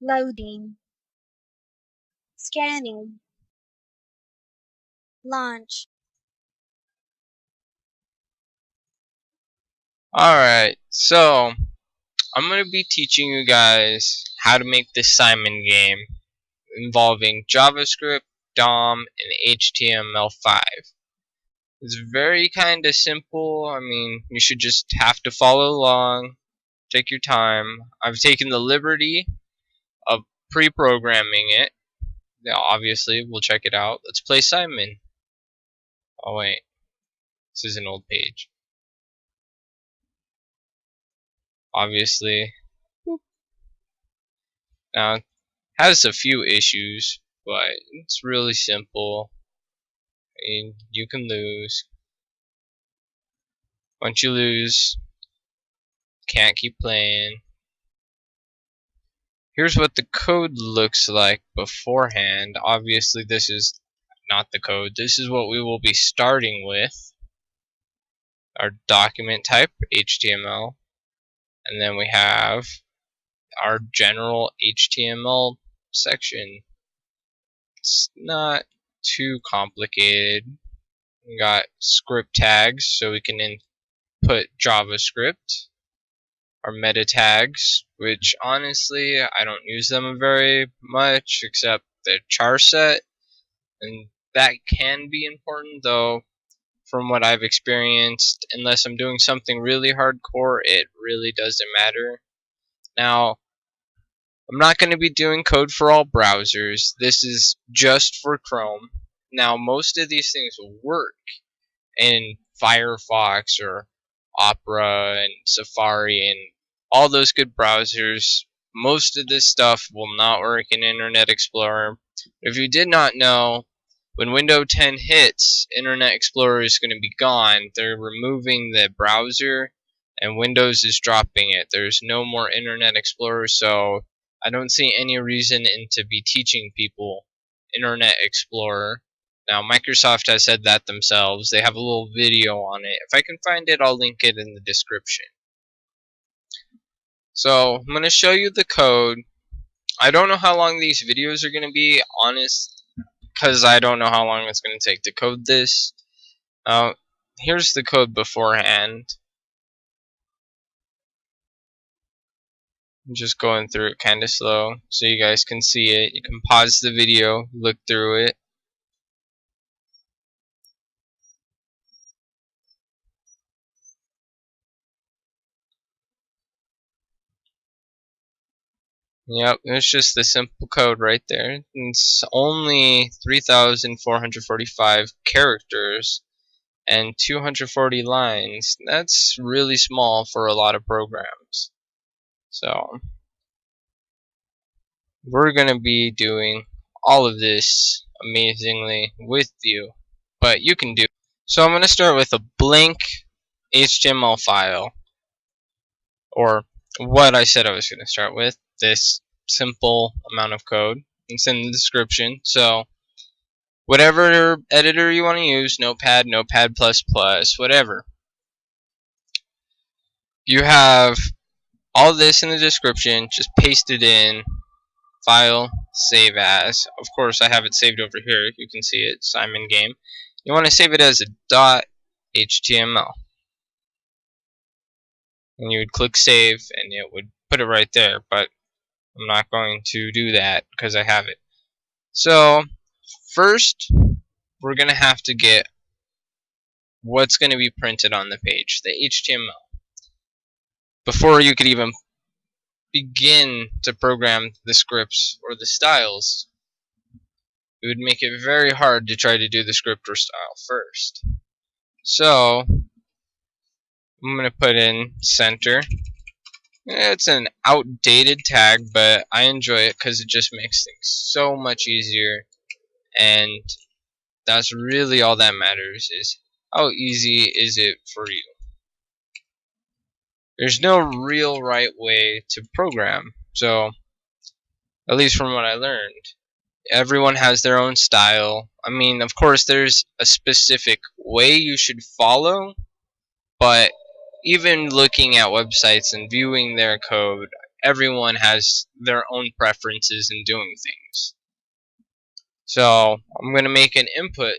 loading, scanning, launch. Alright, so I'm going to be teaching you guys how to make this Simon game involving JavaScript, DOM, and HTML5. It's very kind of simple. I mean, you should just have to follow along, take your time. I've taken the liberty of pre-programming it. Now, obviously, we'll check it out. Let's play Simon. Oh wait, this is an old page. Obviously, now it has a few issues, but it's really simple. And you can lose. Once you lose, can't keep playing. Here's what the code looks like beforehand. Obviously, this is not the code. This is what we will be starting with. Our document type, HTML. And then we have our general HTML section. It's not too complicated. We got script tags, so we can input JavaScript. Our meta tags, which honestly I don't use them very much except the charset, and that can be important, though from what I've experienced, unless I'm doing something really hardcore, it really doesn't matter. Now, I'm not going to be doing code for all browsers. This is just for Chrome. Now, most of these things will work in Firefox or Opera and Safari and all those good browsers. Most of this stuff will not work in Internet Explorer. If you did not know, when Windows 10 hits, Internet Explorer is going to be gone. They're removing the browser and Windows is dropping it. There's no more Internet Explorer, so I don't see any reason to be teaching people Internet Explorer. Now, Microsoft has said that themselves. They have a little video on it. If I can find it, I'll link it in the description. So, I'm going to show you the code. I don't know how long these videos are going to be, honest, because I don't know how long it's going to take to code this. Here's the code beforehand. I'm just going through it kind of slow so you guys can see it. You can pause the video, look through it. Yep, it's just the simple code right there. It's only 3,445 characters and 240 lines. That's really small for a lot of programs. So, we're going to be doing all of this amazingly with you, but you can do it. So I'm going to start with a blank HTML file, or what I said I was going to start with, this simple amount of code. It's in the description, so whatever editor you want to use, Notepad, Notepad++, whatever. You have all this in the description, just paste it in, file, save as. Of course, I have it saved over here. You can see it, Simon Game. You want to save it as a .html. And you would click save and it would put it right there, but I'm not going to do that because I have it. So first we're going to have to get what's going to be printed on the page, the HTML, before you could even begin to program the scripts or the styles. It would make it very hard to try to do the script or style first. So I'm going to put in center. It's an outdated tag, but I enjoy it because it just makes things so much easier, and that's really all that matters, is how easy is it for you. There's no real right way to program, so at least from what I learned, everyone has their own style. I mean, of course there's a specific way you should follow, but even looking at websites and viewing their code, everyone has their own preferences in doing things. So I'm going to make an input.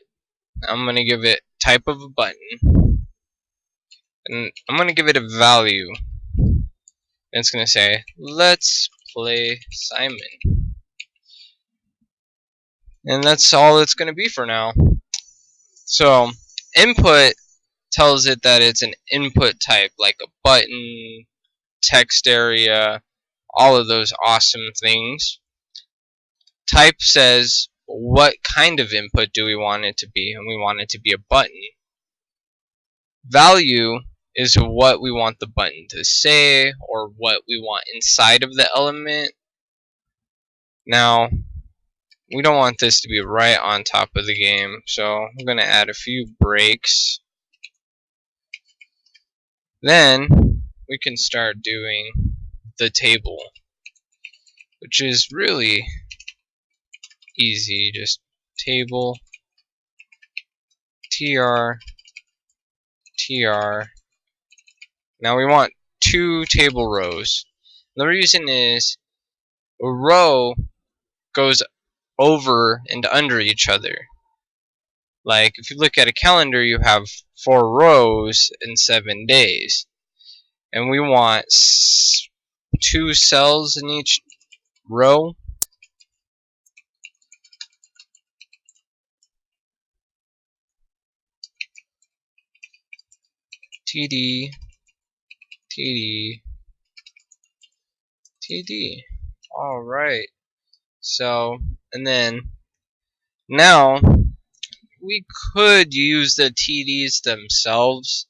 I'm going to give it type of a button, and I'm going to give it a value. And it's going to say, let's play Simon. And that's all it's going to be for now. So input tells it that it's an input type, like a button, text area, all of those awesome things. Type says what kind of input do we want it to be, and we want it to be a button. Value is what we want the button to say, or what we want inside of the element. Now, we don't want this to be right on top of the game, so I'm going to add a few breaks. Then we can start doing the table, which is really easy. Just table tr tr. Now we want 2 table rows. The reason is a row goes over and under each other. Like if you look at a calendar, you have 4 rows and 7 days, and we want 2 cells in each row. TD TD TD. Alright. So, and then now we could use the TDs themselves,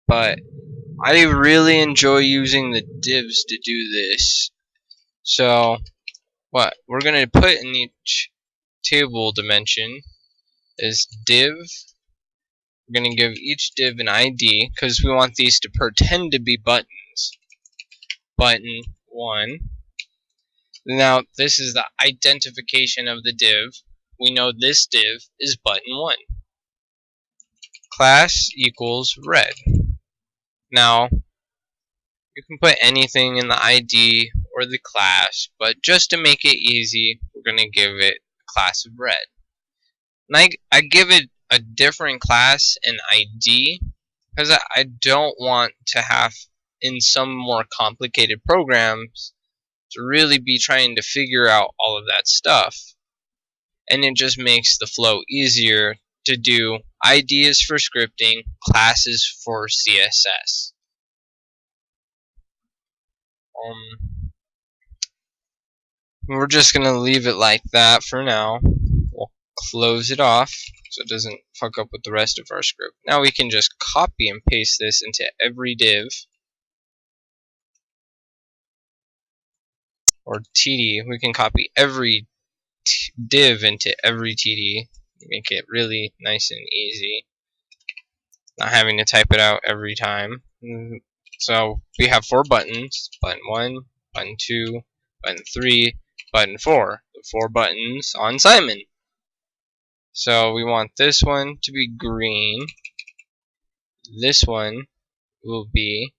but I really enjoy using the divs to do this. So what we're going to put in each table dimension is div. We're going to give each div an ID because we want these to pretend to be buttons. Button 1. Now this is the identification of the div. We know this div is button 1. Class equals red. Now you can put anything in the ID or the class, but just to make it easy, we're going to give it a class of red. And I give it a different class and ID because I don't want to have, in some more complicated programs, to really be trying to figure out all of that stuff. And it just makes the flow easier to do. ID is for scripting, classes for CSS. We're just going to leave it like that for now. We'll close it off so it doesn't fuck up with the rest of our script. Now we can just copy and paste this into every div, or TD. We can copy every div into every TD. Make it really nice and easy, not having to type it out every time. So we have 4 buttons: button 1, button 2, button 3, button 4. The 4 buttons on Simon. So we want this one to be green. This one will be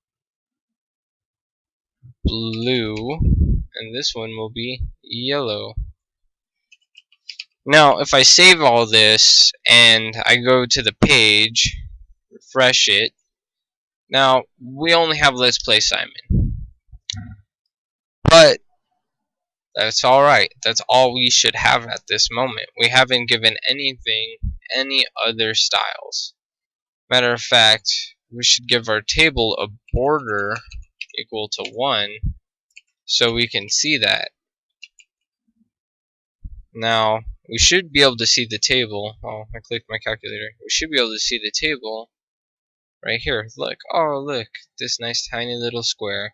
blue, and this one will be yellow. Now if I save all this and I go to the page, refresh it, now we only have let's play Simon. But that's alright. That's all we should have at this moment. We haven't given anything any other styles. Matter of fact, we should give our table a border equal to 1 so we can see that. Now we should be able to see the table. Oh, I clicked my calculator. We should be able to see the table right here. Look. Oh, look. This nice tiny little square.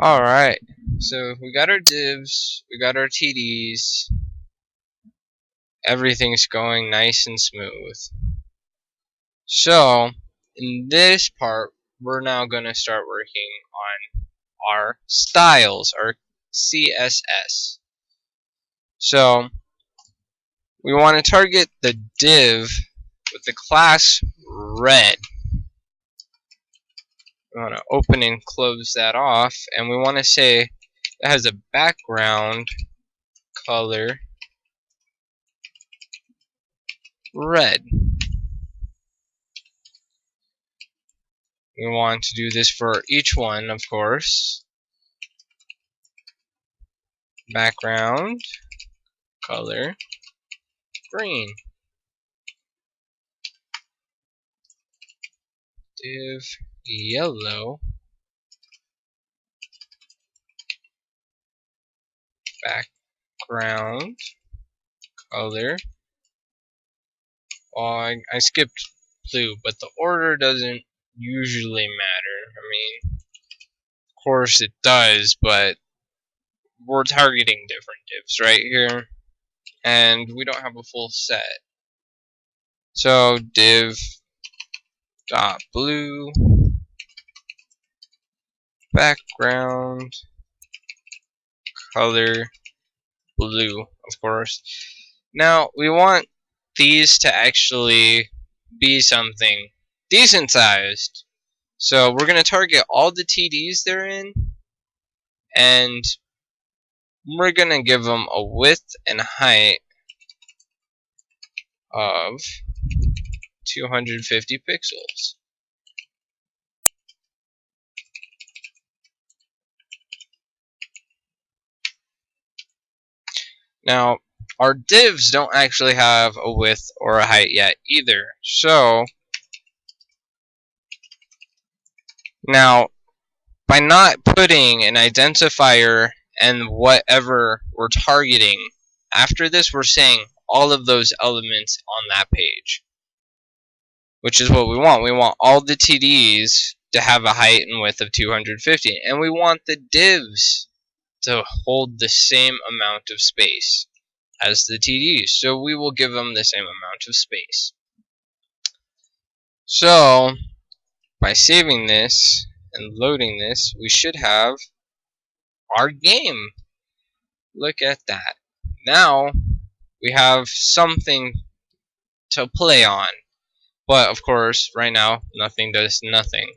Alright. So we got our divs. We got our TDs. Everything's going nice and smooth. So in this part, we're now going to start working on our styles, our CSS. So we want to target the div with the class red. We want to open and close that off, and we want to say it has a background color red. We want to do this for each one, of course. Background color green. Div yellow. Background color. Well, I skipped blue, but the order doesn't usually matter. I mean, of course it does, but we're targeting different divs right here, and we don't have a full set. So div dot blue background color blue, of course. Now we want these to actually be something decent sized. So we're going to target all the TDs they're in, and we're going to give them a width and height of 250 pixels. Now, our divs don't actually have a width or a height yet either. So, now, by not putting an identifier and whatever we're targeting, after this we're saying all of those elements on that page, which is what we want. We want all the TDs to have a height and width of 250, and we want the divs to hold the same amount of space as the TDs, so we will give them the same amount of space. So, by saving this and loading this, we should have our game. Look at that. Now, we have something to play on. But, of course, right now, nothing does nothing.